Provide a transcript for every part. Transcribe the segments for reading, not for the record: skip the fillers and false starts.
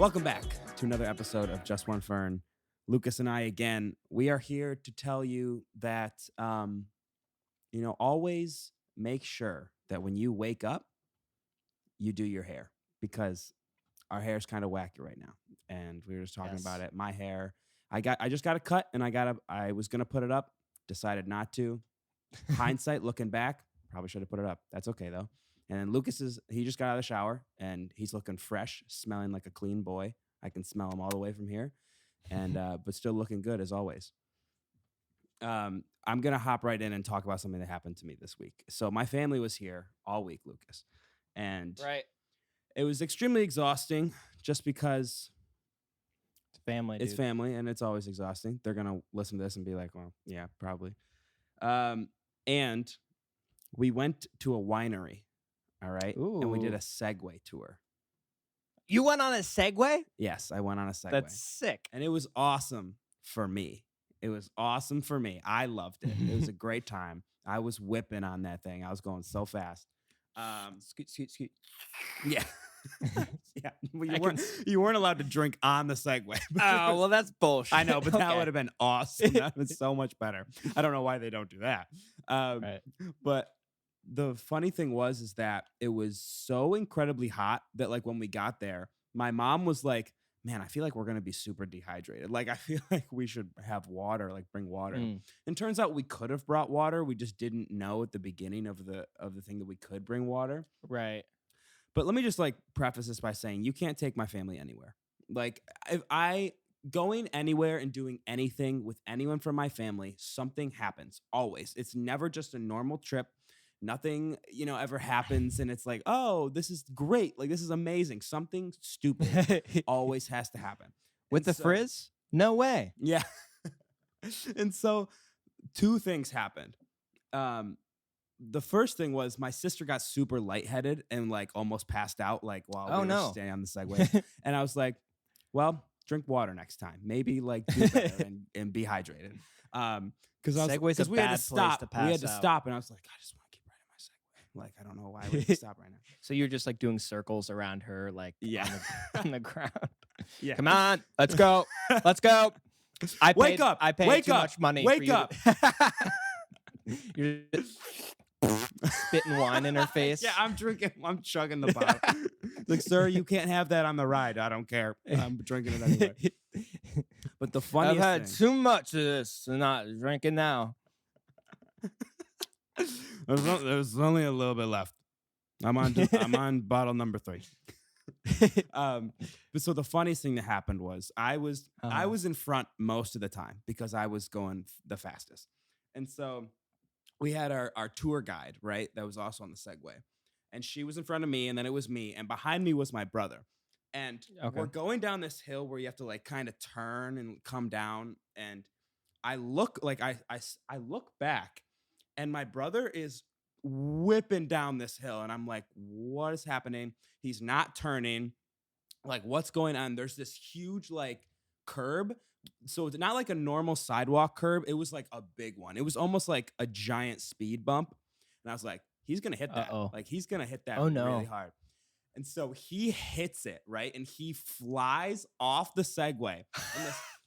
Welcome back to another episode of Just One Fern. Lucas and I again. We are here to tell you that, always make sure that when you wake up, you do your hair because our hair is kind of wacky right now. And we were just talking about it. My hair, I just got a cut, and I was gonna put it up, decided not to. Hindsight, looking back, probably should have put it up. That's okay though. And then he just got out of the shower and he's looking fresh, smelling like a clean boy. I can smell him all the way from here, and but still looking good as always. I'm gonna hop right in and talk about something that happened to me this week. So my family was here all week, Lucas, and it was extremely exhausting just because it's family, and it's always exhausting. They're gonna listen to this and be like, "Well, yeah, probably." And we went to a winery, all right, and we did a segway tour. You went on a segway? Yes, I went on a segway. That's sick. And it was awesome for me. I loved it. It was a great time. I was whipping on that thing. I was going so fast. Scoot. Yeah. Yeah. Well, you weren't allowed to drink on the segway. Oh, well, that's bullshit. I know, but that would have been awesome. That was so much better. I don't know why they don't do that. But the funny thing is that it was so incredibly hot that, like, when we got there, my mom was like, man, I feel like we're going to be super dehydrated. Like, I feel like we should have water, like bring water. And turns out we could have brought water. We just didn't know at the beginning of the thing that we could bring water. Right. But let me just preface this by saying you can't take my family anywhere. Like, if going anywhere and doing anything with anyone from my family, something happens always. It's never just a normal trip. Nothing, ever happens and it's like, oh, this is great. Like, this is amazing. Something stupid always has to happen. With the frizz? No way. Yeah. And so 2 things happened. The first thing was my sister got super lightheaded and almost passed out while we were staying on the Segway. And I was like, well, drink water next time. Maybe do better and be hydrated. Because we had to stop. We had to stop, and I was like, I just want to keep riding my Segway. I don't know why we have to stop right now. So you're just doing circles around her, on the ground. Yeah. Come on, let's go. Let's go. I paid too much money. Wake up. You're spitting wine in her face. Yeah, I'm chugging the bottle. Like, sir, you can't have that on the ride. I don't care. I'm drinking it anyway. But the funniest I've had thing, too much of this and not drinking now. There's only a little bit left. I'm on bottle number 3. But so the funniest thing that happened was I was in front most of the time because I was going the fastest. And so we had our tour guide, right? That was also on the Segway. And she was in front of me, and then it was me, and behind me was my brother. And we're going down this hill where you have to kind of turn and come down. And I look I look back, and my brother is whipping down this hill, and I'm like, what is happening? He's not turning. Like, what's going on? There's this huge curb. So it's not like a normal sidewalk curb. It was like a big one. It was almost like a giant speed bump. And I was like, he's going to hit that. He's going to hit that really hard. And so he hits it, right? And he flies off the Segway.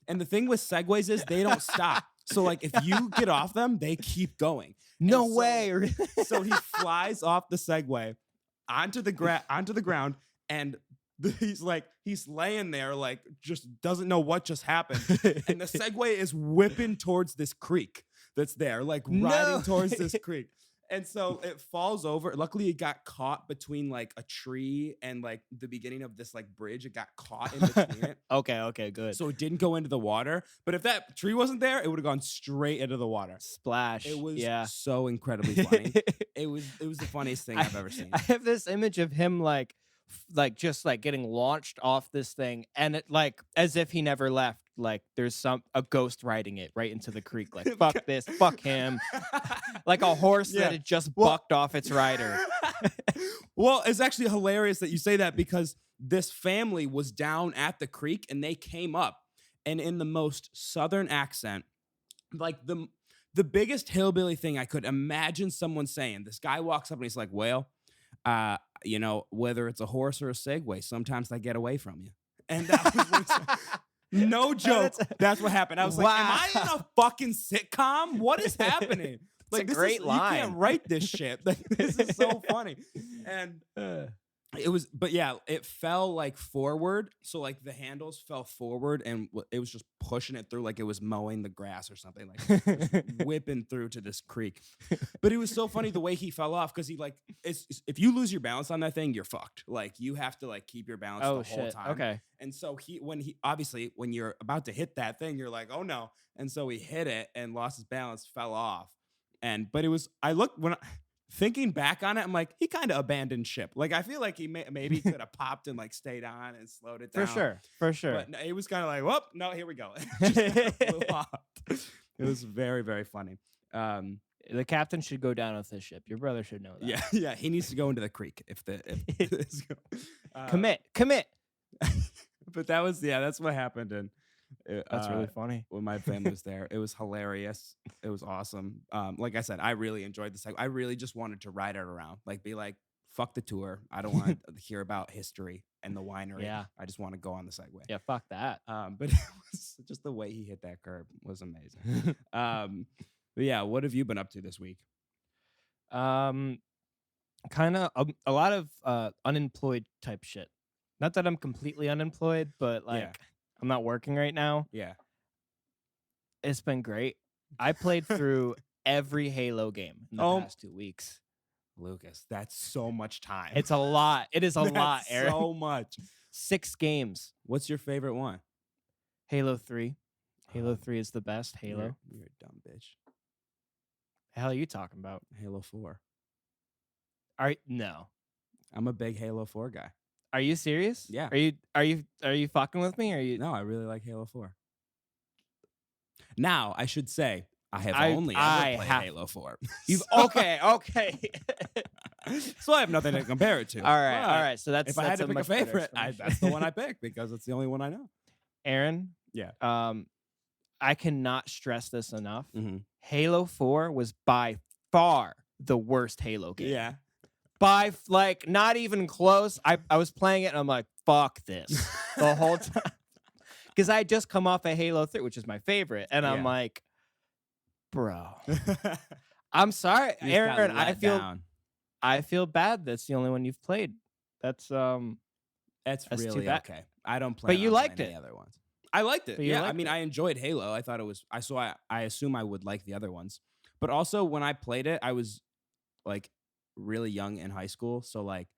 And the thing with Segways is they don't stop. So if you get off them, they keep going. No way. So he flies off the Segway onto the ground, and he's laying there just doesn't know what just happened. And the Segway is whipping towards this creek that's there, riding towards this creek. And so it falls over. Luckily, it got caught between a tree and the beginning of this bridge. It got caught in between it. Okay, good. So it didn't go into the water. But if that tree wasn't there, it would have gone straight into the water. Splash. It was so incredibly funny. It was the funniest thing I've ever seen. I have this image of him just getting launched off this thing, and it as if he never left. There's a ghost riding it right into the creek. Fuck this, fuck him. Like a horse that had just bucked off its rider. Well, it's actually hilarious that you say that because this family was down at the creek and they came up, and in the most southern accent, the biggest hillbilly thing I could imagine someone saying. This guy walks up and he's like, well, whether it's a horse or a Segway, sometimes they get away from you. And that was no joke. That's what happened. I was like, am I in a fucking sitcom? What is happening? Like, a great line. You can't write this shit. Like, this is so funny. And it was, but yeah, it fell like forward. So like the handles fell forward and it was just pushing it through like it was mowing the grass or something, like whipping through to this creek. But it was so funny the way he fell off because he like, if you lose your balance on that thing, you're fucked. Like you have to like keep your balance the whole time. Okay. And so obviously when you're about to hit that thing, you're like, oh no. And so he hit it and lost his balance, fell off. But it was, thinking back on it, I'm like, he kind of abandoned ship. Like, I feel like he maybe could have popped and like stayed on and slowed it down. For sure. But no, it was kind of like, whoop, no, here we go. It just kinda flew off. It was very, very funny. The captain should go down with his ship. Your brother should know that. Yeah. He needs to go into the creek Commit. But that's what happened. And that's really funny. When my family was there, it was hilarious. It was awesome. Like I said, I really enjoyed this. I really just wanted to ride it around, like be like, fuck the tour. I don't want to hear about history and the winery. Yeah. I just want to go on the Segway. Yeah, fuck that. But it was just the way he hit that curb was amazing. But yeah, what have you been up to this week? Kind of a lot of unemployed type shit. Not that I'm completely unemployed, but like I'm not working right now. Yeah. It's been great. I played through every Halo game in the past 2 weeks. Lucas, that's so much time. It's a lot. It is a lot, Aaron. So much. 6 games. What's your favorite one? Halo 3. Halo 3 is the best Halo. You're a dumb bitch. The hell are you talking about? Halo 4. No. I'm a big Halo 4 guy. Are you serious? Yeah. Are you fucking with me? Or are you? No, I really like Halo 4. Now, I should say, I have only ever played Halo 4. You've okay. So I have nothing to compare it to. All right. So that's if I had to pick a favorite, that's the one I picked because it's the only one I know. Aaron. Yeah. I cannot stress this enough. Mm-hmm. Halo 4 was by far the worst Halo game. Yeah. By like not even close. I was playing it and I'm like, fuck this the whole time. Because I just come off of Halo 3, which is my favorite. And I'm like, bro. I'm sorry, Aaron. I feel bad that's the only one you've played. That's really okay. I don't play. But you liked it. The other ones. I liked it. Yeah, I mean, I enjoyed Halo. I thought it was. I assume I would like the other ones. But also, when I played it, I was like really young in high school, so like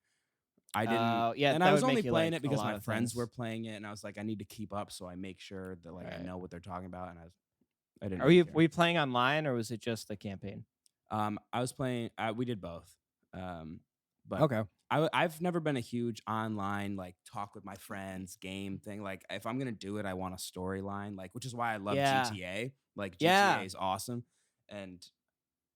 I didn't. And I was only playing it because my friends were playing it, and I was like, I need to keep up, so I make sure that like I know what they're talking about. And I didn't. Were you playing online or was it just the campaign? I was playing. We did both. But okay. I've never been a huge online like talk with my friends game thing. Like if I'm gonna do it, I want a storyline. Like which is why I love GTA. Like GTA is awesome, and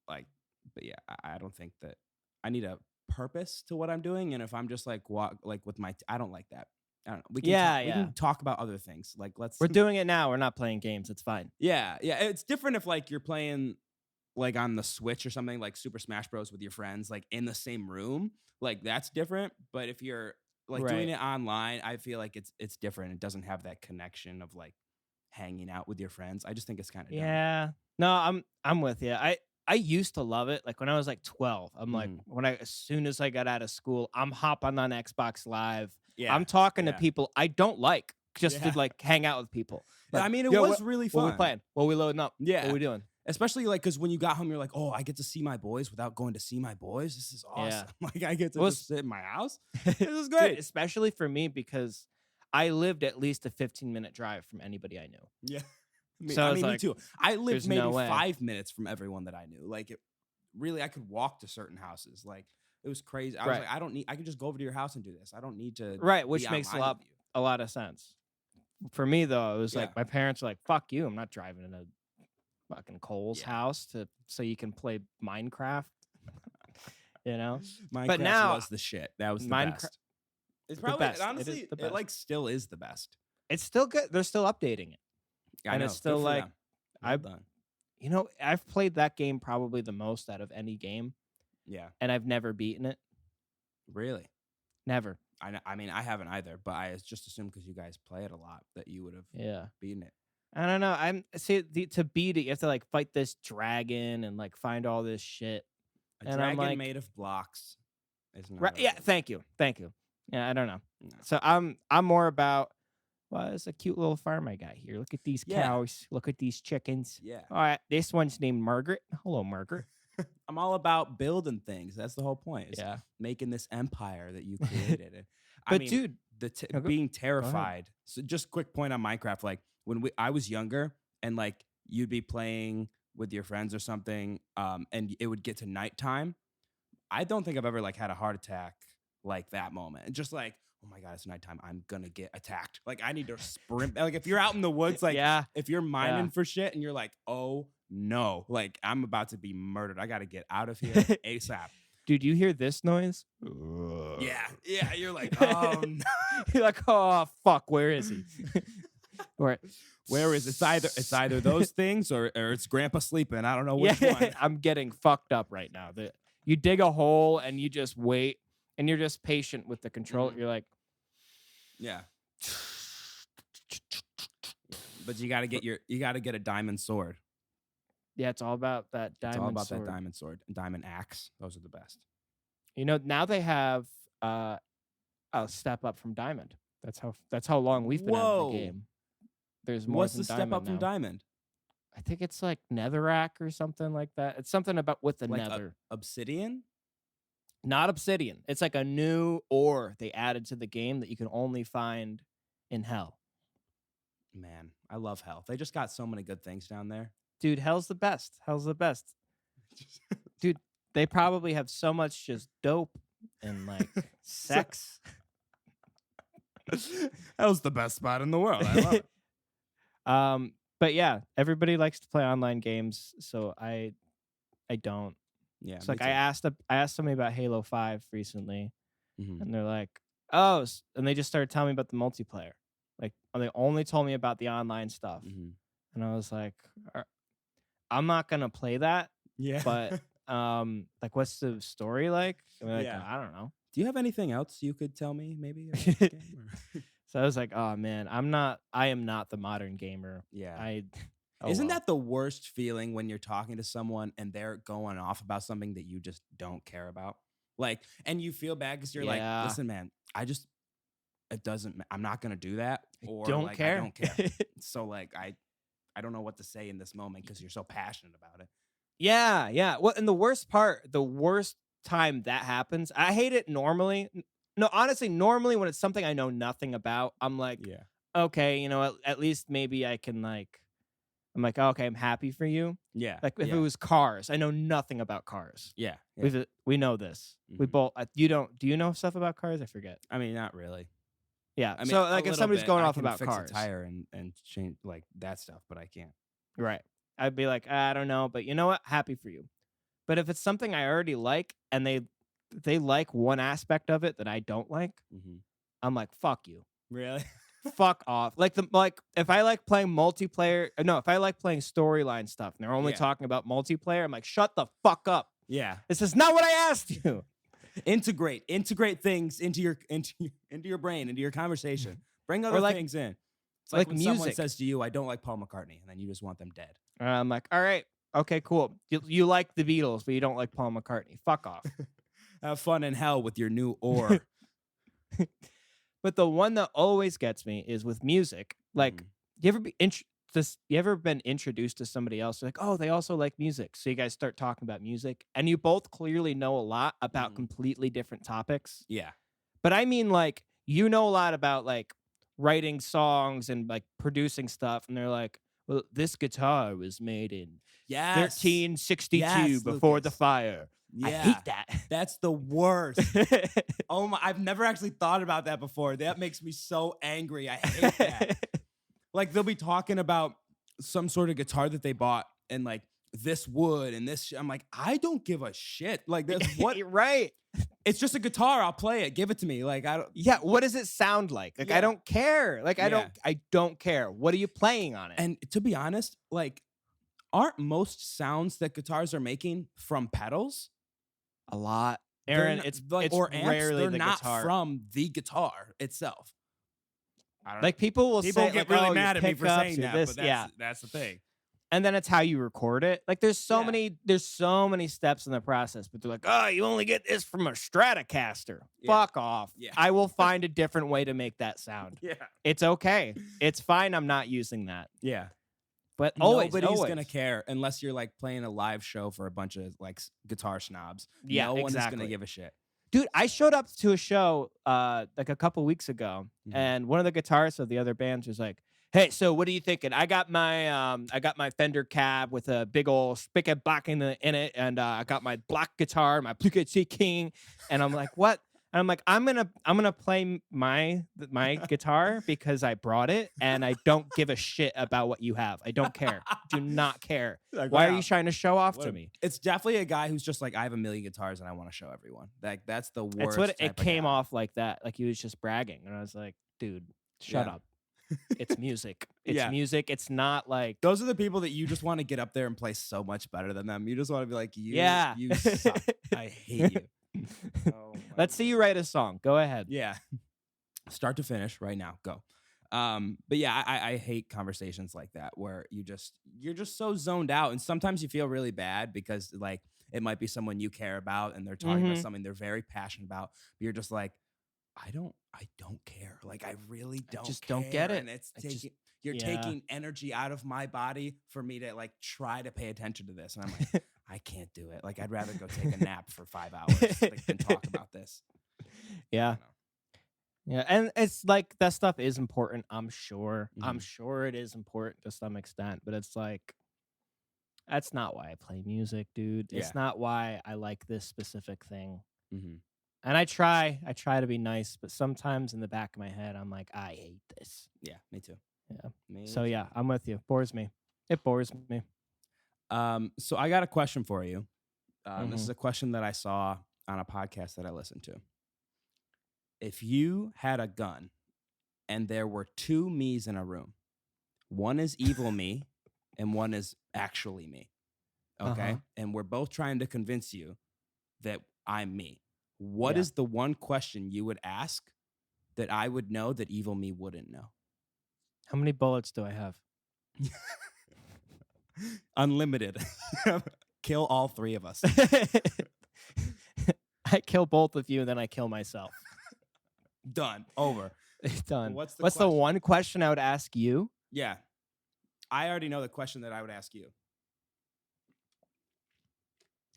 like, but yeah, I don't think that I need a purpose to what I'm doing. And if I'm just like with my, I don't like that. I don't know. We can talk about other things. Like we're doing it now. We're not playing games. It's fine. Yeah. It's different if like you're playing like on the Switch or something like Super Smash Bros with your friends, like in the same room, like that's different. But if you're like doing it online, I feel like it's different. It doesn't have that connection of like hanging out with your friends. I just think it's kind of dumb. No, I'm with you. I used to love it. Like when I was like 12, I'm like as soon as I got out of school, I'm hopping on Xbox Live. Yeah, I'm talking to people I don't like just to like hang out with people. Like, I mean, it was really fun. What we playing? What we loading up? Yeah, what we doing? Especially like because when you got home, you're like, oh, I get to see my boys without going to see my boys. This is awesome. Yeah. Like I get to just sit in my house. This is great. Dude, especially for me because I lived at least a 15-minute drive from anybody I knew. Yeah. Me too. I lived maybe 5 minutes from everyone that I knew. Like I could walk to certain houses. Like it was crazy. I was like, I can just go over to your house and do this. I don't need to. Right. Which makes a lot of sense. For me though, it was like my parents were like, fuck you. I'm not driving in a fucking Cole's house so you can play Minecraft. You know? Minecraft but now, was the shit. That was the best. It's probably the best. Honestly, it like still is the best. It's still good. They're still updating it. I know. It's still like I've played that game probably the most out of any game. Yeah. And I've never beaten it. Really? Never. I mean, I haven't either, but I just assumed because you guys play it a lot that you would have Yeah. beaten it. I don't know. To beat it, you have to like fight this dragon and like find all this shit. A And I'm dragon like, made of blocks is not right, a yeah, real thank you. Yeah, I don't know. no. So I'm more about, well, it's a cute little farm I got here. Look at these Yeah. cows. Look at these chickens. Yeah. All right, this one's named Margaret. Hello, Margaret. I'm all about building things. That's the whole point. Is Yeah. making this empire that you created. I But mean, dude, being terrified. So just quick point on Minecraft. Like when I was younger, and like you'd be playing with your friends or something, and it would get to nighttime. I don't think I've ever like had a heart attack like that moment. And just like, oh my God, it's nighttime. I'm gonna get attacked. Like I need to sprint. Like if you're out in the woods, like yeah, if you're mining for shit and you're like, oh no, like I'm about to be murdered. I gotta get out of here ASAP. dude, you hear this noise? Yeah. You're like, oh no. You're like, oh fuck, where is he? Or Where is it? It's either those things or it's Grandpa sleeping. I don't know which one. I'm getting fucked up right now. You dig a hole and you just wait and you're just patient with the control. You're like, yeah. But you gotta get a diamond sword. yeah, it's all about that diamond. It's all about sword. that diamond sword and diamond axe. Those are the best. You know, now they have a step up from diamond. That's how long we've been out of the game. There's more. What's the step up from diamond? I think it's like netherrack or something like that. It's something about with the like nether. Obsidian? Not obsidian. It's like a new ore they added to the game that you can only find in hell. Man, I love hell. They just got so many good things down there. Dude, hell's the best. Hell's the best. Dude, they probably have so much just dope and like sex. Hell's the best spot in the world. I love it. But yeah, everybody likes to play online games, so I don't. Yeah. It's like I asked somebody about Halo 5 recently, Mhm. and they're like, "Oh," and they just started telling me about the multiplayer. Like they only told me about the online stuff, and I was like, "I'm not gonna play that." Yeah. But like, what's the story like? And like, Yeah. I don't know. Do you have anything else you could tell me? Maybe. About this game, or? So I was like, "Oh man, I am not the modern gamer." Yeah. Oh, Isn't well. that the worst feeling when you're talking to someone and they're going off about something that you just don't care about? Like, and you feel bad because you're like, listen, man, I'm not going to do that. Or don't like, care. I don't care. So like, I don't know what to say in this moment because you're so passionate about it. Yeah. Well, and the worst time that happens, I hate it normally. No, honestly, normally when it's something I know nothing about, I'm like, Yeah. okay, you know, at least maybe I can like, I'm like, okay, I'm happy for you. Yeah. Like if it was cars, I know nothing about cars. Yeah. We know this. We both. Do you know stuff about cars? I forget. I mean, not really. Yeah. I mean, so like if somebody's going off I can about fix cars, a tire and change like that stuff, but I can't. right? I'd be like, I don't know, but you know what? Happy for you. But if it's something I already like and they like one aspect of it that I don't like, I'm like, fuck you. Really? Fuck off. Like if I like playing multiplayer, no, if I like playing storyline stuff and they're only talking about multiplayer, I'm like, shut the fuck up. Yeah. This is not what I asked you. Integrate things into your brain, into your conversation. Bring other things in. It's like when music. someone says to you, I don't like Paul McCartney, and then you just want them dead. I'm like, all right, okay, cool. You like the Beatles, but you don't like Paul McCartney. Fuck off. Have fun in hell with your new ore. But the one that always gets me is with music. Like, you ever been introduced to somebody else? Like, oh, they also like music. So you guys start talking about music, and you both clearly know a lot about completely different topics. Yeah. But I mean, like, you know a lot about like writing songs and like producing stuff, and they're like, well, this guitar was made in 1362 before Lucas. the fire. Yeah. I hate that. That's the worst. Oh my! I've never actually thought about that before. That makes me so angry. I hate that. Like they'll be talking about some sort of guitar that they bought and like this wood and this. I'm like, I don't give a shit. Like that's what? Right. It's just a guitar. I'll play it. Give it to me. Like I don't. Yeah. What does it sound like? Like I don't care. Like I don't care. What are you playing on it? And to be honest, like, aren't most sounds that guitars are making from pedals? A lot. Aaron, it's or amps, rarely they're the not guitar. from the guitar itself. I don't Like know. people will People say, get like, really oh, mad your at me for pickups saying or that, this, but that's the thing. And then it's how you record it. Like there's so Yeah. many steps in the process, but they're like, oh, you only get this from a Stratocaster. Yeah. Fuck off. Yeah. I will find a different way to make that sound. Yeah. It's okay. It's fine. I'm not using that. Yeah. But Nobody's gonna care unless you're like playing a live show for a bunch of like guitar snobs. Yeah, no one is exactly. gonna give a shit. Dude, I showed up to a show like a couple weeks ago, Mhm. and one of the guitarists of the other bands was like, "Hey, so what are you thinking? I got my Fender cab with a big old spigot back in it, and I got my black guitar, my Pluket King." And I'm like, "What?" And I'm like, I'm gonna play my guitar because I brought it, and I don't give a shit about what you have. I don't care. Do not care. Like, Why wow. are you trying to show off What to a- me? It's definitely a guy who's just like, I have a million guitars and I want to show everyone. Like that's the worst. It's what it type of came guy. off like that. Like he was just bragging, and I was like, "Dude, shut Yeah. up. It's music. It's Yeah. music. It's not like." Those are the people that you just want to get up there and play so much better than them. You just want to be like, Yeah. you suck. I hate you. Oh, my Let's see you write a song. Go ahead. Yeah. Start to finish right now. Go. But yeah, I hate conversations like that where you're just so zoned out. And sometimes you feel really bad because like it might be someone you care about and they're talking about Mhm. something they're very passionate about. But you're just like, I don't care. Like I really don't just care. don't get it. And it's I just- you're yeah. taking energy out of my body for me to like try to pay attention to this. And I'm like, I can't do it. Like I'd rather go take a nap for 5 hours like, than talk about this. Yeah. I don't know. Yeah. And it's like that stuff is important, I'm sure. I'm Mhm. sure it is important to some extent, but it's like that's not why I play music, dude. Yeah. It's not why I like this specific thing. Mm-hmm. And I try to be nice, but sometimes in the back of my head, I'm like, I hate this. Yeah, me too. Yeah. Me So too. yeah, I'm with you. Bores me. It bores me. So I got a question for you. This Mhm. is a question that I saw on a podcast that I listened to. If you had a gun and there were two me's in a room, one is evil me and one is actually me. Okay. Uh-huh. And we're both trying to convince you that I'm me. What Yeah. is the one question you would ask that I would know that evil me wouldn't know? How many bullets do I have? Unlimited. Kill all three of us. I kill both of you, and then I kill myself. Done. Over. Done. What's the What's the question? one question I would ask you? Yeah. I already know the question that I would ask you.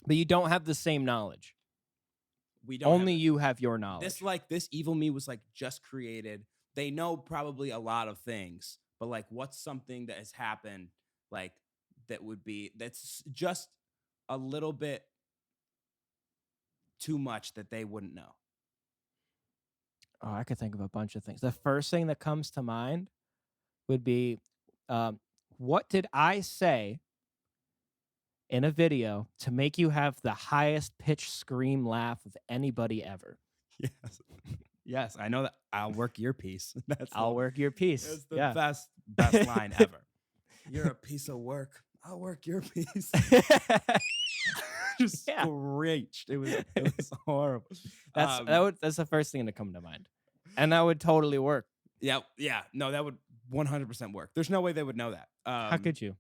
But you don't have the same knowledge. We don't have Only it. you have your knowledge. This evil me was like just created. They know probably a lot of things, but like what's something that has happened like that's just a little bit too much that they wouldn't know. Oh, I could think of a bunch of things. The first thing that comes to mind would be, what did I say in a video to make you have the highest pitch scream laugh of anybody ever? Yes. Yes, I know that. I'll work your piece. I'll work your piece. That's the Yeah. best line ever. You're a piece of work. I'll work your piece. Just Yeah. screeched. It was horrible. That's the first thing to come to mind. And that would totally work. Yeah. No, that would 100% work. There's no way they would know that. How could you?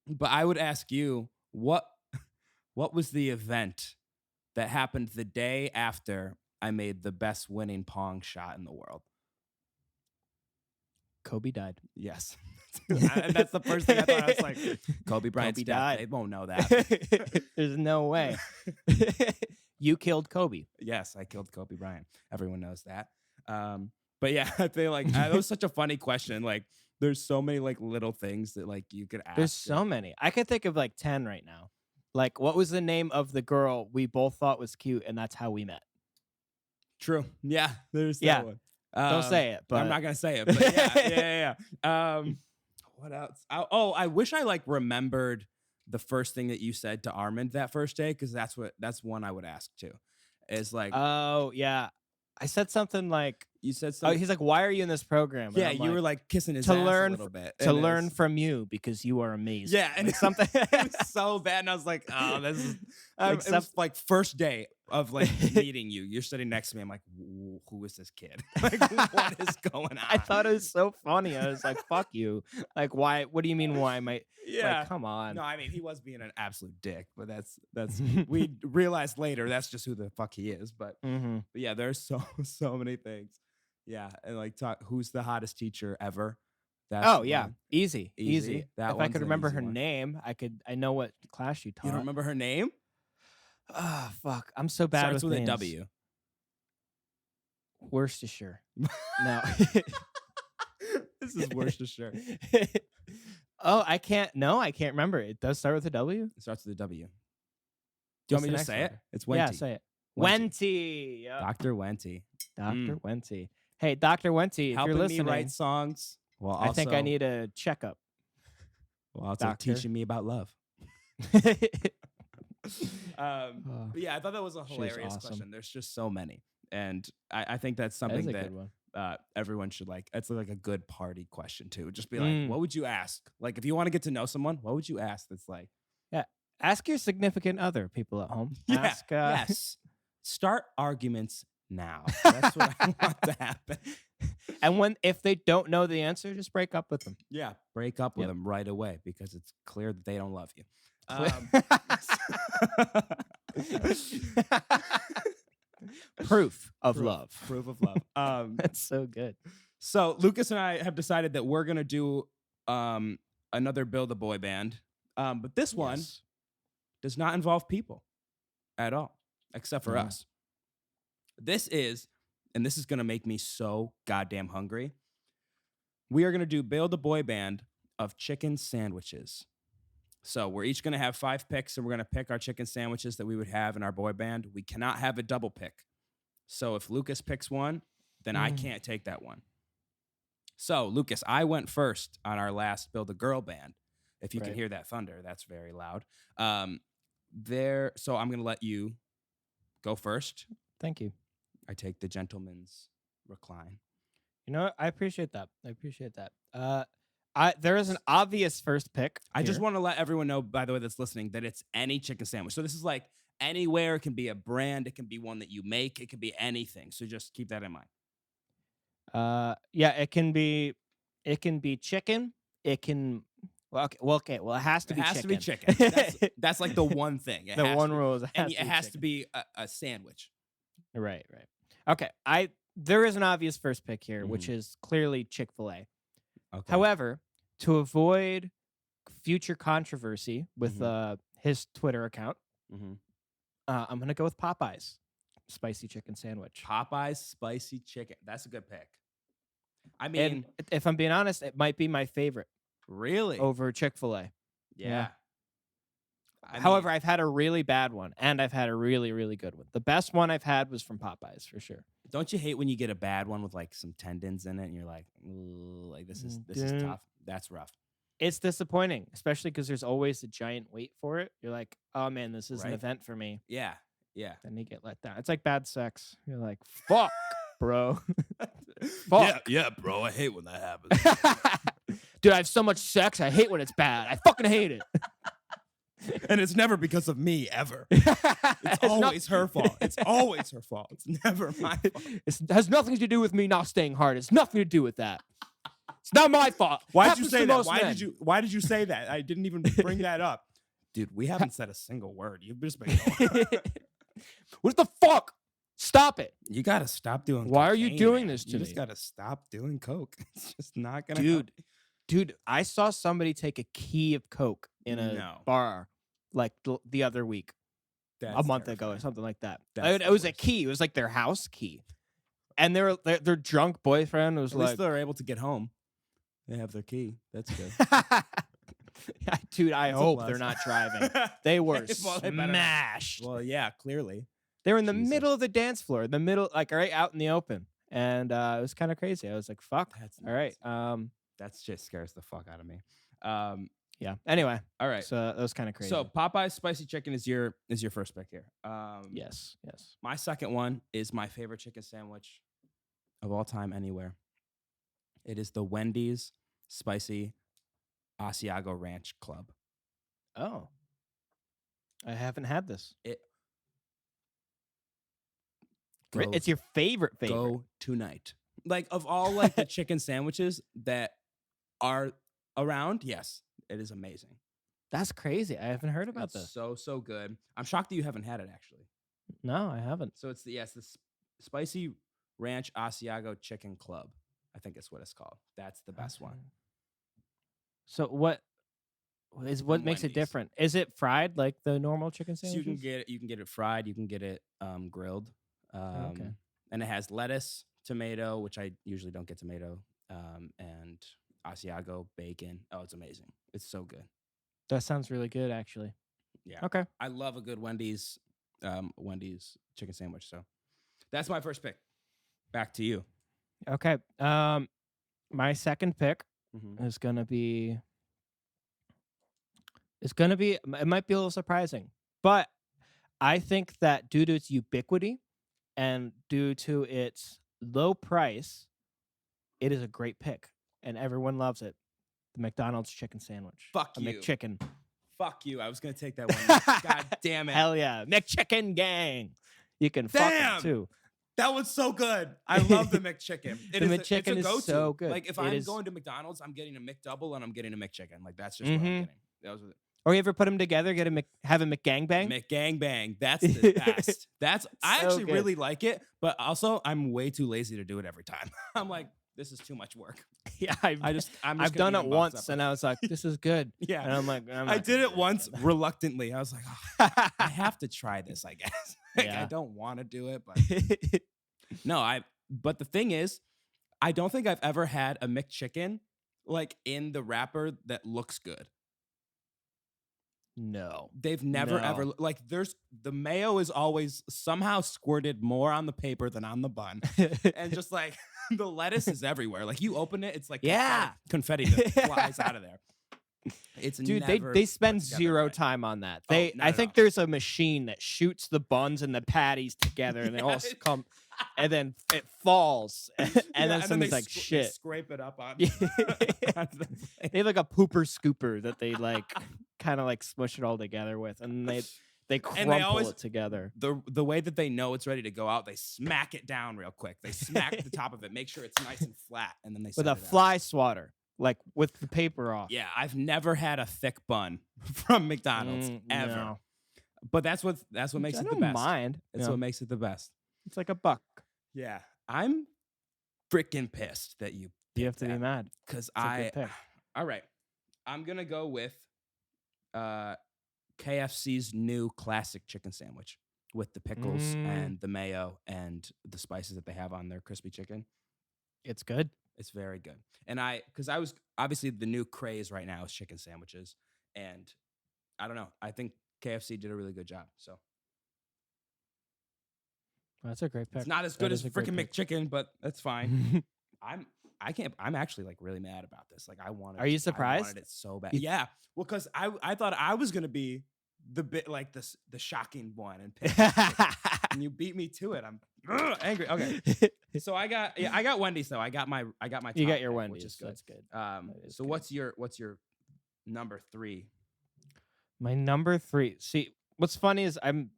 But I would ask you, what was the event that happened the day after I made the best winning pong shot in the world? Kobe died. Yes. And that's the first thing I thought. I was like, Kobe Bryant's Kobe death. died. They won't know that. There's no way. You killed Kobe. Yes, I killed Kobe Bryant. Everyone knows that. But yeah, I feel like that was such a funny question. Like, there's so many like little things that like you could ask. There's so many. I could think of like 10 right now. Like, what was the name of the girl we both thought was cute, and that's how we met? True. Yeah, there's that Yeah. one. Don't say it, but I'm not gonna say it. But yeah. What else? I wish I like remembered the first thing that you said to Armand that first day, because that's one I would ask too. Is like, Oh yeah, I said something like, you said "Oh, something. he's like, why are you in this program?" And Yeah, I'm you were like kissing his to ass learn a little bit. to and learn it's- from you because you are amazing. Yeah, and Like something. it was so bad, and I was like, oh, this is Like it was like first day. of like meeting you. You're sitting next to me. I'm like, who is this kid? Like, what is going on? I thought it was so funny. I was like, fuck you. Like, why? What do you mean? Why am I? Yeah. Like, come on. No, I mean, he was being an absolute dick, but that's we realized later that's just who the fuck he is. But yeah, there's so many things. Yeah, and like who's the hottest teacher ever? That's one. Easy. That If I one's could an remember easy her one. name, I know what class you taught. You don't remember her name? Oh, fuck. I'm so bad Starts with names. a W. Worcestershire. No. This is Worcestershire. Oh, I can't remember. It does start with a W? It starts with a W. Do you want me to just say it? It's Wenty. Yeah, say it. Wenty. Yep. Dr. Wenty. Dr. Wenty. Hey, Dr. Wenty, if Helping you're listening, me write songs. Well, I think I need a checkup. Well, also doctor. teaching me about love. But yeah, I thought that was a hilarious question. There's just so many, and I think that's something that everyone should like. It's like a good party question too. Just be like, what would you ask? Like, if you want to get to know someone, what would you ask? That's like, ask your significant other. People at home, ask. Yes, start arguments now. That's what I want to happen. And if they don't know the answer, just break up with them. Yeah, break up with them right away because it's clear that they don't love you. Proof of love. Proof of love. That's so good. So Lucas and I have decided that we're gonna do another Build a Boy Band, but this one does not involve people at all, except for us. This is gonna make me so goddamn hungry. We are gonna do Build a Boy Band of chicken sandwiches. So we're each going to have 5 picks, and we're going to pick our chicken sandwiches that we would have in our boy band. We cannot have a double pick. So if Lucas picks one, then I can't take that one. So, Lucas, I went first on our last Build a Girl Band. If you can hear that thunder, that's very loud. So I'm going to let you go first. Thank you. I take the gentleman's recline. You know what? I appreciate that. There is an obvious first pick. I just want to let everyone know, by the way, that's listening, that it's any chicken sandwich. So this is like anywhere. It can be a brand. It can be one that you make. It can be anything. So just keep that in mind. It can be chicken. It can. Well, it has to be chicken. It has to be chicken. That's like the one thing. The one rule is it has to be a sandwich. Right. Okay. There is an obvious first pick here, which is clearly Chick-fil-A. Okay. However, to avoid future controversy with his Twitter account, I'm going to go with Popeyes spicy chicken sandwich. Popeyes spicy chicken. That's a good pick. I mean, if I'm being honest, it might be my favorite. Really? Over Chick-fil-A. Yeah. However, I've had a really bad one, and I've had a really, really good one. The best one I've had was from Popeyes, for sure. Don't you hate when you get a bad one with like some tendons in it, and you're like, this is tough. That's rough. It's disappointing, especially because there's always a giant wait for it. You're like, oh man, this is an event for me. Yeah. Then you get let down. It's like bad sex. You're like, fuck, bro. Fuck. Yeah, bro. I hate when that happens. Dude, I have so much sex. I hate when it's bad. I fucking hate it. And it's never because of me, ever. It's always her fault. It's always her fault. It's never my fault. It has nothing to do with me not staying hard. It's nothing to do with that. It's not my fault. Why did you say that? Why did you say that? I didn't even bring that up. Dude, we haven't said a single word. You've just been going. What the fuck? Stop it. You got to stop doing Why are you doing this to me? You just got to stop doing coke. It's just not going to Dude, I saw somebody take a key of coke in a bar like the other week. A month ago or something like that. It was a key. It was like their house key. And their drunk boyfriend was like... At least they're able to get home. They have their key. That's good. Dude, I hope they're not driving. They were smashed. Well, yeah, clearly. They were in the middle of the dance floor, the middle, like right out in the open. And it was kind of crazy. I was like, fuck. All right. That just scares the fuck out of me. Yeah. Anyway. All right. So that was kind of crazy. So Popeye's spicy chicken is your first pick here. Yes. My second one is my favorite chicken sandwich of all time anywhere. It is the Wendy's spicy Asiago Ranch Club. Oh. I haven't had this. It's your favorite. Go tonight. Like of all like the chicken sandwiches that are around, yes, it is amazing. That's crazy. I haven't heard about It's this. so good. I'm shocked that you haven't had it actually. No, I haven't. So it's the spicy ranch Asiago chicken club. I think it's what it's called. That's the best one. So what From makes it Wendy's. different? Is it fried like the normal chicken So sandwiches? you can get it fried, you can get it grilled. Okay. And it has lettuce, tomato, which I usually don't get tomato, and Asiago bacon. Oh, it's amazing. It's so good. That sounds really good, actually. Yeah. Okay. I love a good Wendy's chicken sandwich. So that's my first pick. Back to you. Okay. My second pick Mm-hmm. is gonna be. It's gonna be. It might be a little surprising, but I think that due to its ubiquity and due to its low price, it is a great pick, and everyone loves it. The McDonald's chicken sandwich. Fuck a you. McChicken. Fuck you. I was gonna take that one. God damn it. Hell yeah, McChicken gang. You can fuck them too. That was so good. I love the McChicken. The It's McChicken a is go-to. so good. Like if It I'm is- going to McDonald's, I'm getting a McDouble and I'm getting a McChicken. Like that's just what I'm getting. That was Or you ever put them together? Have a McGangbang? McGangbang. That's the best. I So actually good. really like it, but also I'm way too lazy to do it every time. I'm like, this is too much work. Yeah, I'm I've done it once, and I was like, "This is good." yeah. And I'm like, I did it once reluctantly. I was like, oh, I have to try this, I guess. Like, Yeah. I don't want to do it, but no, but the thing is, I don't think I've ever had a McChicken like in the wrapper that looks good. No. They've never No. ever like the mayo is always somehow squirted more on the paper than on the bun. And just like the lettuce is everywhere. Like you open it, it's like Yeah. confetti that flies out of there. It's Dude, never they spend put together zero right. time on that. Oh, I not at think all. there's a machine that shoots the buns and the patties together, and they all Yeah. come, and then it falls, and Yeah, then somebody's they like, they "Shit." scrape it up on. Yeah. onto the plate. They have like a pooper scooper that they like kind of like smush it all together with, and they crumple always- it together. The way that they know it's ready to go out, they smack it down real quick. They smack the top of it, make sure it's nice and flat, and then they With send a it out. fly swatter, like with the paper off. Yeah, I've never had a thick bun from McDonald's ever. No. But that's what makes I it the don't best. mind. That's what makes it the best. It's like a buck. Yeah, I'm freaking pissed that you You have to be mad. because It's a good pick. All right, I'm gonna go with KFC's new classic chicken sandwich with the pickles and the mayo and the spices that they have on their crispy chicken. It's good. It's very good. And because I was obviously the new craze right now is chicken sandwiches, and I don't know. I think KFC did a really good job. So That's a great pick. it's not as That good as is a great freaking pick. McChicken, but that's fine. I'm actually like really mad about this. Like I wanted. Are you I surprised? wanted it so bad. You- Yeah. Well, because I thought I was gonna be the bit like the shocking one and pick and you beat me to it. I'm angry. Okay. So I got Wendy's though. I got my You top got your pick, Wendy's. which is good. That's good. So is good. what's your number 3? My number 3. See, what's funny is I'm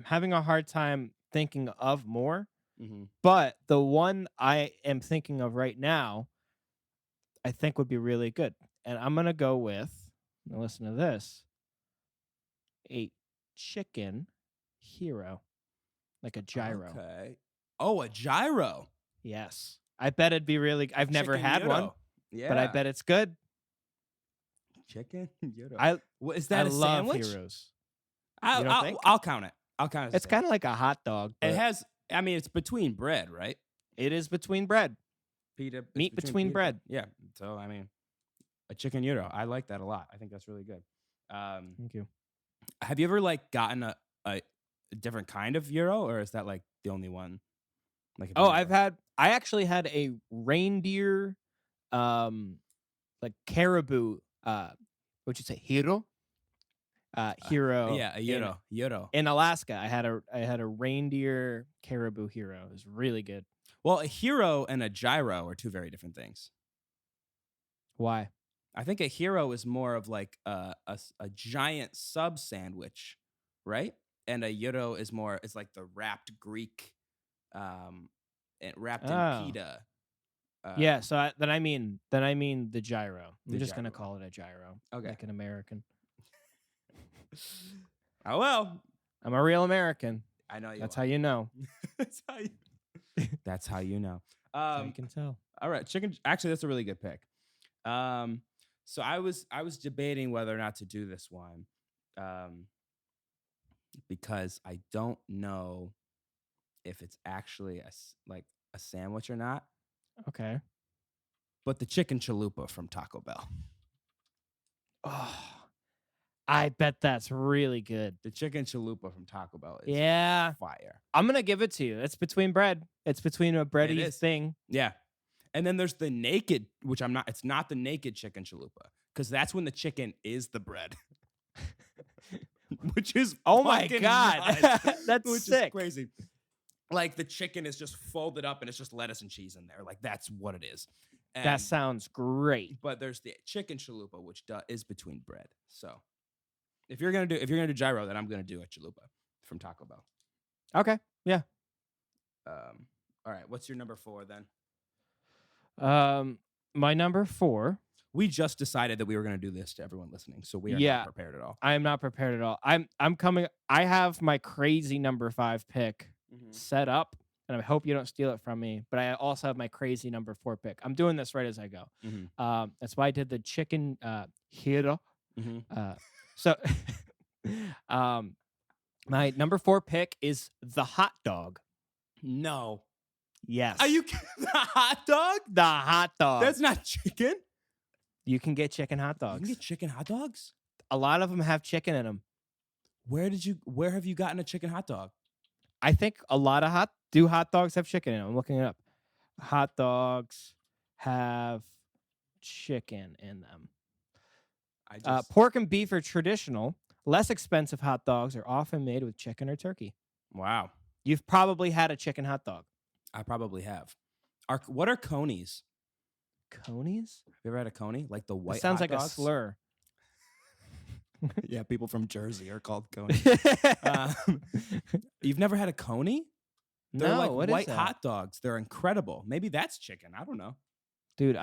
having a hard time thinking of more, Mm-hmm. but the one I am thinking of right now, I think would be really good, and I'm gonna go with. Now listen to this. A chicken hero, like a gyro. Okay. Oh, a gyro. Yes, I bet it'd be really. I've never Chicken had one, gyro. Yeah. but I bet it's good. chicken gyro. I What, is that I a love sandwich? heroes. I'll, don't I'll, think? I'll count it. I'll count it. It's kind of like a hot dog. It But has. I mean, it's between bread, right? it is between bread. Pita. it's Meat between pita bread. Yeah. So I mean, a chicken gyro. I like that a lot. I think that's really good. Thank you. Have you ever like gotten a different kind of gyro, or is that like the only one? Like, have you Oh, never- I actually had a reindeer, like caribou, what'd you say, hero? Hero. Yeah, a gyro. Gyro. In Alaska, I had a reindeer caribou hero. It was really good. Well, a hero and a gyro are two very different things. Why? I think a hero is more of like a giant sub sandwich, right? and a gyro is more. It's like the wrapped Greek, and wrapped in Oh. pita. Yeah, so then I mean the gyro. I'm The just gonna gyro. call it a gyro. Okay. Like an American. Oh well, I'm a real American. I know you. That's are. how you know. That's how you. That's how you know. That's how you can tell. All right, chicken. Actually, that's a really good pick. So I was debating whether or not to do this one, because I don't know if it's actually like a sandwich or not. Okay. But the chicken chalupa from Taco Bell. Oh, I bet that's really good. The chicken chalupa from Taco Bell is fire. I'm gonna give it to you. It's between bread. It's between a bready thing. Yeah. And then there's the naked, which I'm not. It's not the naked chicken chalupa, because that's when the chicken is the bread. Which is oh my god, that's which sick. Is crazy. Like the chicken is just folded up and it's just lettuce and cheese in there. Like that's what it is. And, that sounds great. But there's the chicken chalupa, which is between bread. So if you're gonna do gyro, then I'm gonna do a chalupa from Taco Bell. Okay. Yeah. All right. What's your number 4 then? My number 4. We just decided that we were going to do this to everyone listening, so we are not prepared at all. I am not prepared at all. I'm coming. I have my crazy number 5 pick set up, and I hope you don't steal it from me. But I also have my crazy number 4 pick. I'm doing this right as I go. That's why I did the chicken gyro. So, my number 4 pick is the hot dog. No. Yes. Are you kidding? The hot dog? The hot dog. That's not chicken. You can get chicken hot dogs. You can get chicken hot dogs? A lot of them have chicken in them. Where have you gotten a chicken hot dog? I think a lot of hot dogs have chicken in them. I'm looking it up. Hot dogs have chicken in them. Pork and beef are traditional. Less expensive hot dogs are often made with chicken or turkey. Wow. You've probably had a chicken hot dog. I probably have. What are conies? Conies? Have you ever had a coney? Like the white. It sounds hot like dogs? a slur. Yeah, people from Jersey are called conies. You've never had a coney? They're No, like what white is that? hot dogs. They're incredible. Maybe that's chicken. I don't know. Dude,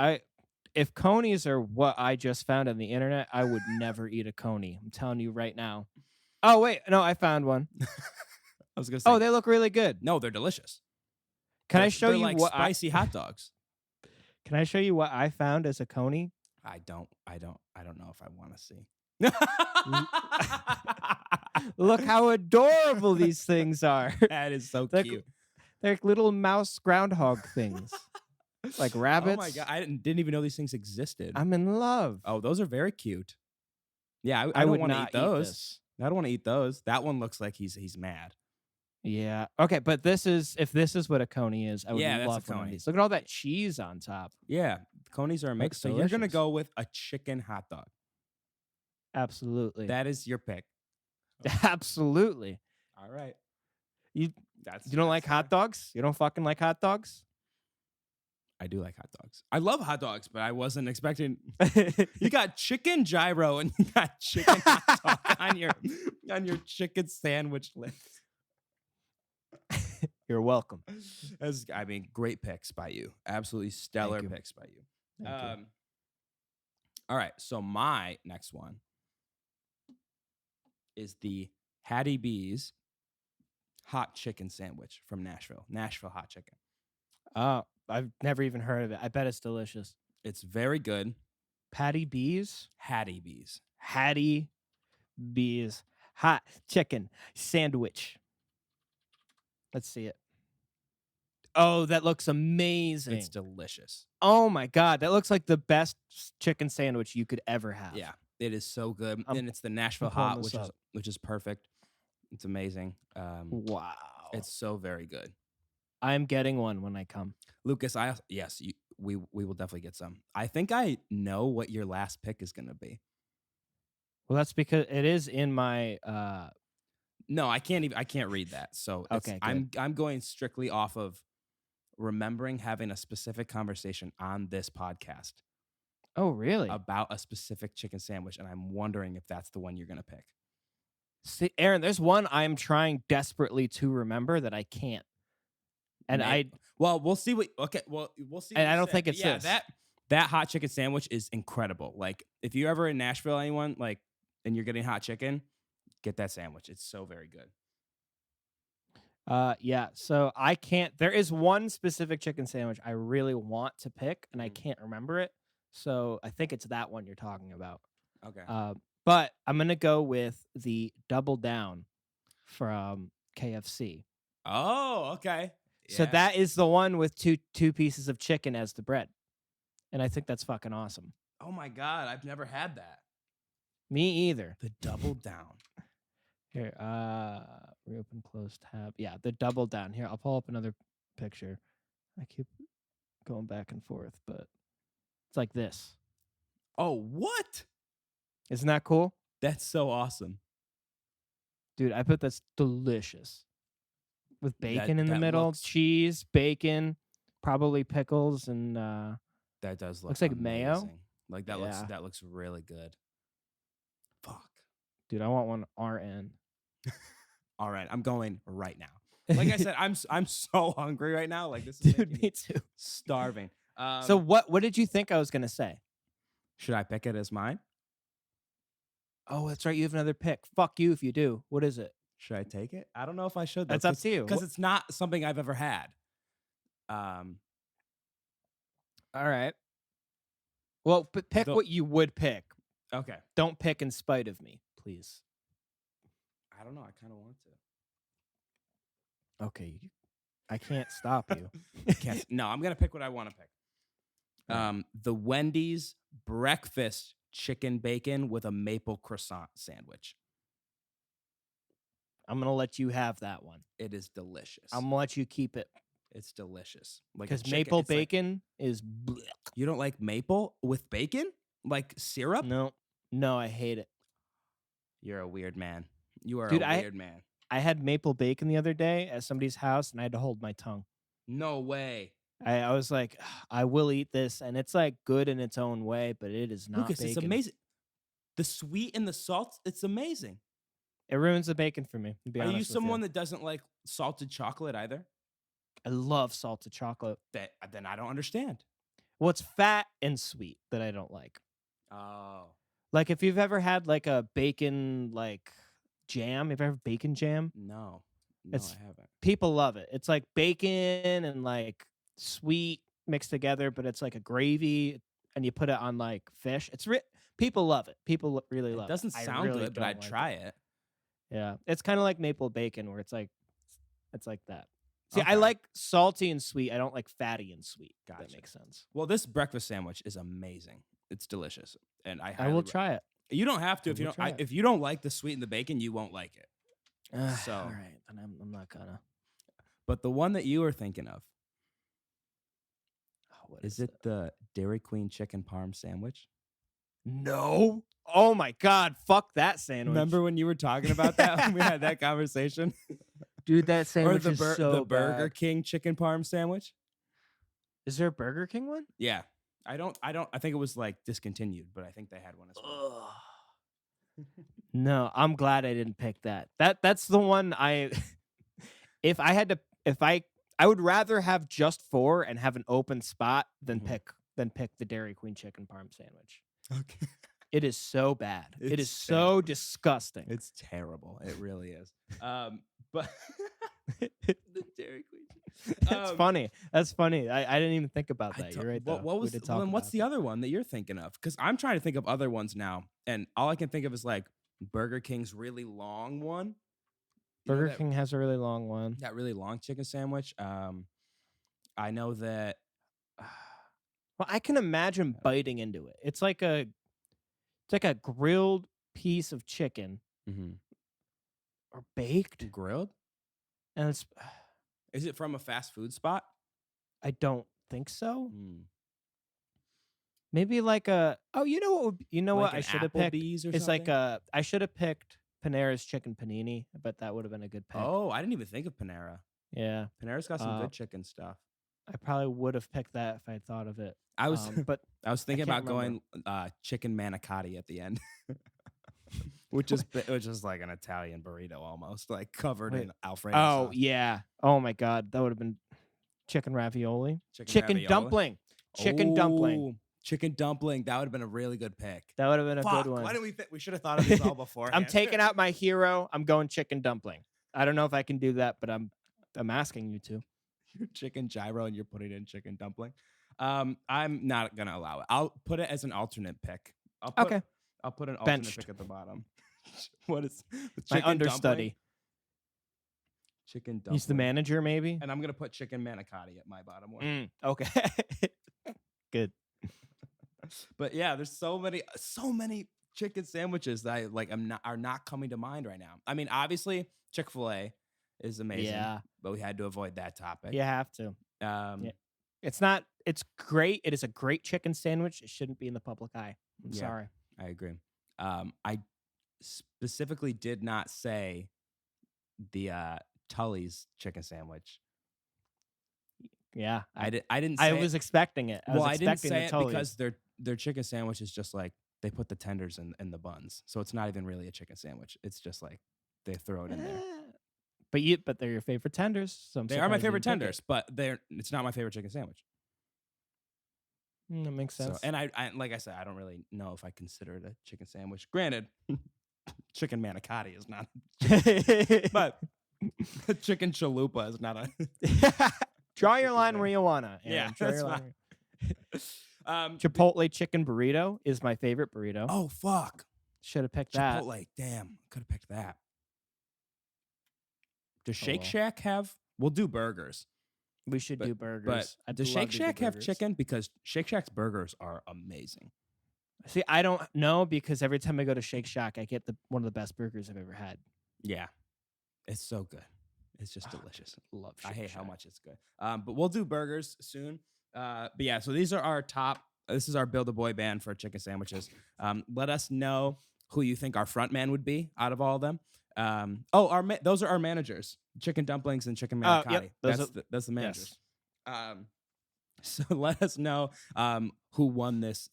if conies are what I just found on the internet, I would never eat a coney. I'm telling you right now. Oh, wait. No, I found one. I was going to say. Oh, they look really good. No, they're delicious. Can I show you like what spicy hot dogs? Can I show you what I found as a coney? I don't know if I want to see. Look how adorable these things are. That is so cute. They're like little mouse groundhog things. Like rabbits. Oh my god, I didn't even know these things existed. I'm in love. Oh, those are very cute. Yeah, I don't want to eat those. I don't want to eat those. That one looks like he's mad. Yeah. Okay, but if this is what a coney is, I would love one of these. Look at all that cheese on top. Yeah, conies are amazing. So you're gonna go with a chicken hot dog. Absolutely. That is your pick. Absolutely. All right. You don't like hot dogs? You don't fucking like hot dogs? I do like hot dogs. I love hot dogs, but I wasn't expecting. You got chicken gyro and you got chicken hot dog on your chicken sandwich list. You're welcome. Great picks by you. Absolutely stellar picks by you. All right, so my next one is the Hattie B's hot chicken sandwich from Nashville. Nashville hot chicken. Oh, I've never even heard of it. I bet it's delicious. It's very good. Patty B's? Hattie B's. Hattie B's hot chicken sandwich. Let's see it. Oh, that looks amazing. It's delicious. Oh my god, that looks like the best chicken sandwich you could ever have. Yeah, it is so good. And it's the Nashville hot, which is perfect. It's amazing. Wow. It's so very good. I'm getting one when I come. Lucas, we will definitely get some. I think I know what your last pick is going to be. Well, that's because it is in my No, I can't read that. So okay, I'm going strictly off of remembering having a specific conversation on this podcast. Oh, really? About a specific chicken sandwich, and I'm wondering if that's the one you're going to pick. See, Aaron, there's one I'm trying desperately to remember that I can't. And well, we'll see what. Okay, well, we'll see. And What I you don't say. think But it's yeah, this. that hot chicken sandwich is incredible. Like, if you're ever in Nashville, anyone like, and you're getting hot chicken, get that sandwich. It's so very good. Yeah. So I can't. There is one specific chicken sandwich I really want to pick, and I can't remember it. So I think it's that one you're talking about. Okay. But I'm gonna go with the Double Down from KFC. Oh, okay. So Yeah. that is the one with two pieces of chicken as the bread, and I think that's fucking awesome. Oh my God, I've never had that. Me either. The Double Down. Here, reopen, close tab. Yeah, the Double Down. Here, I'll pull up another picture. I keep going back and forth, but it's like this. Oh, what? Isn't that cool? That's so awesome. Dude, I bet that's delicious. With bacon in the that middle, looks- cheese, bacon, probably pickles, and That does look looks like mayo. amazing. Like that Yeah. looks really good. Fuck. dude, I want one RN. All right, I'm going right now. Like I said, I'm so hungry right now. Like this is Dude, making me too. starving. So what did you think I was gonna say? Should I pick it as mine? Oh, that's right. You have another pick. Fuck you if you do. What is it? Should I take it? I don't know if I should. That's up to you. Because it's not something I've ever had. All right. Well, but pick what you would pick. Okay. Don't pick in spite of me, please. I don't know. I kind of want to. Okay. I can't stop you. No, I'm gonna pick what I want to pick. The Wendy's breakfast chicken bacon with a maple croissant sandwich. I'm gonna let you have that one. It is delicious. I'm gonna let you keep it. It's delicious. Like because maple bacon is. You don't like maple with bacon? Like syrup? No, I hate it. You're a weird man. You are Dude, a weird man. I had maple bacon the other day at somebody's house, and I had to hold my tongue. No way. I was like, I will eat this, and it's like good in its own way, but it is not Lucas, bacon. it's amazing. The sweet and the salt, it's amazing. It ruins the bacon for me. To be honest Are you with someone that doesn't like salted chocolate either? I love salted chocolate. Then I don't understand. Well, it's fat and sweet that I don't like. Oh. Like if you've ever had like a bacon like jam, have you ever had bacon jam? No, I haven't. People love it. It's like bacon and like sweet mixed together, but it's like a gravy, and you put it on like fish. People love it. People really love it. It doesn't sound really good, but I'd try it. Yeah, it's kind of like maple bacon, where it's like that. See, Okay. I like salty and sweet. I don't like fatty and sweet. Gotcha. That makes sense. Well, this breakfast sandwich is amazing. It's delicious, and I will try it. You don't have to if you will don't. try it. If you don't like the sweet and the bacon, you won't like it. So- all right, then I'm not gonna. But the one that you were thinking of, What is it the Dairy Queen chicken parm sandwich? No. Oh my God! Fuck that sandwich. Remember when you were talking about that when we had that conversation? dude? That Or sandwich the is so the Burger bad. King chicken parm sandwich? Is there a Burger King one? Yeah. I think it was like discontinued, but I think they had one as well. No, I'm glad I didn't pick that. That's the one I. I would rather have just 4 and have an open spot than Mhm. pick the Dairy Queen chicken parm sandwich. Okay. It is so bad. It It's is so disgusting. It's terrible. It really is. But the Dairy Queen. That's funny. That's funny. I didn't even think about I that. don't- You're right. What though. was We did talk then? What's about the that. other one that you're thinking of? Because I'm trying to think of other ones now, and all I can think of is like Burger King's really long one. You know Burger that- King has a really long one. that really long chicken sandwich. I know that. Well, I can imagine biting into it. It's like a grilled piece of chicken or baked, Grilled? and it's. Is it from a fast food spot? I don't think so. Mm. Maybe like a. Oh, you know what? Like I an should have picked. Applebee's or It's like something? I should have picked Panera's chicken panini. I bet that would have been a good pick. Oh, I didn't even think of Panera. Yeah, Panera's got some good chicken stuff. I probably would have picked that if I had thought of it. I was But I was thinking can't about going chicken manicotti at the end. which is like an Italian burrito almost, like covered Wait. in Alfredo Oh sauce. yeah. Oh my god, that would have been chicken ravioli. Chicken ravioli. dumpling. Chicken dumpling. Ooh, chicken dumpling. That would have been a really good pick. That would have been a Fuck, good one. why didn't we should have thought of these all beforehand. I'm taking out my hero. I'm going chicken dumpling. I don't know if I can do that, but I'm asking you to. Your chicken gyro and you're putting in chicken dumpling. I'm not gonna allow it. I'll put it as an alternate pick. I'll put an alternate Benched. pick at the bottom. What is My understudy? Chicken dumpling. He's the manager, maybe. And I'm gonna put chicken manicotti at my bottom one. Okay. Good. But yeah, there's so many chicken sandwiches that I like are not coming to mind right now. I mean, obviously Chick-fil-A is amazing. Yeah. But we had to avoid that topic. You have to. Yeah. It's great. It is a great chicken sandwich. It shouldn't be in the public eye. I'm sorry. I agree. I specifically did not say the Tully's chicken sandwich. Yeah. I didn't say I was expecting it. I didn't say it because their chicken sandwich is just like they put the tenders in the buns. So it's not even really a chicken sandwich. It's just like they throw it in there. But they're your favorite tenders. So they are my favorite tenders, but it's not my favorite chicken sandwich. That makes sense. So, and I like I said, I don't really know if I consider it a chicken sandwich. Granted, chicken manicotti is not, but chicken chalupa is not a. Draw your line where you wanna. Yeah, that's fine. Chipotle chicken burrito is my favorite burrito. Oh fuck! Should have picked that. Chipotle, damn, could have picked that. Does Shake Shack have? We'll do burgers. We should do burgers. But does Shake Shack have chicken? Because Shake Shack's burgers are amazing. See, I don't know because every time I go to Shake Shack, I get one of the best burgers I've ever had. Yeah, it's so good. It's just delicious. Love Shake I hate Shack. how much it's good. But we'll do burgers soon. But yeah, so these are our top. This is our Build a Boy Band for chicken sandwiches. Let us know who you think our front man would be out of all of them. Those are our managers: chicken dumplings and chicken manicotti. Yep. That's the managers. Yes. So let us know who won this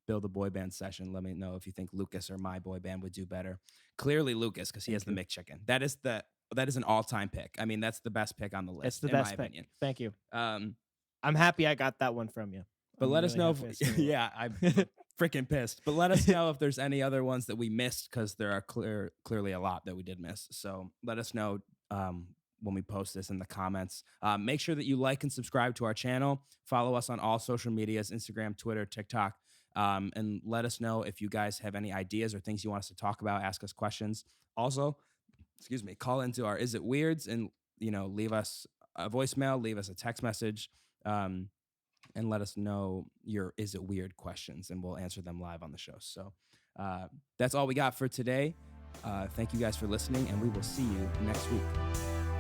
Build a Boy Band session. Let me know if you think Lucas or my boy band would do better. Clearly Lucas, because he has the McChicken. That is an all-time pick. I mean, that's the best pick on the list. It's the best pick. Opinion. Thank you. I'm happy I got that one from you. But let us know if yeah, I'm freaking pissed. But let us know if there's any other ones that we missed, because there are clearly a lot that we did miss. So let us know when we post this in the comments. Make sure that you like and subscribe to our channel. Follow us on all social medias: Instagram, Twitter, TikTok. And let us know if you guys have any ideas or things you want us to talk about. Ask us questions. Also, call into our Is It Weirds and leave us a voicemail, leave us a text message. And let us know your Is It Weird questions, and we'll answer them live on the show. So that's all we got for today. Thank you guys for listening, and we will see you next week.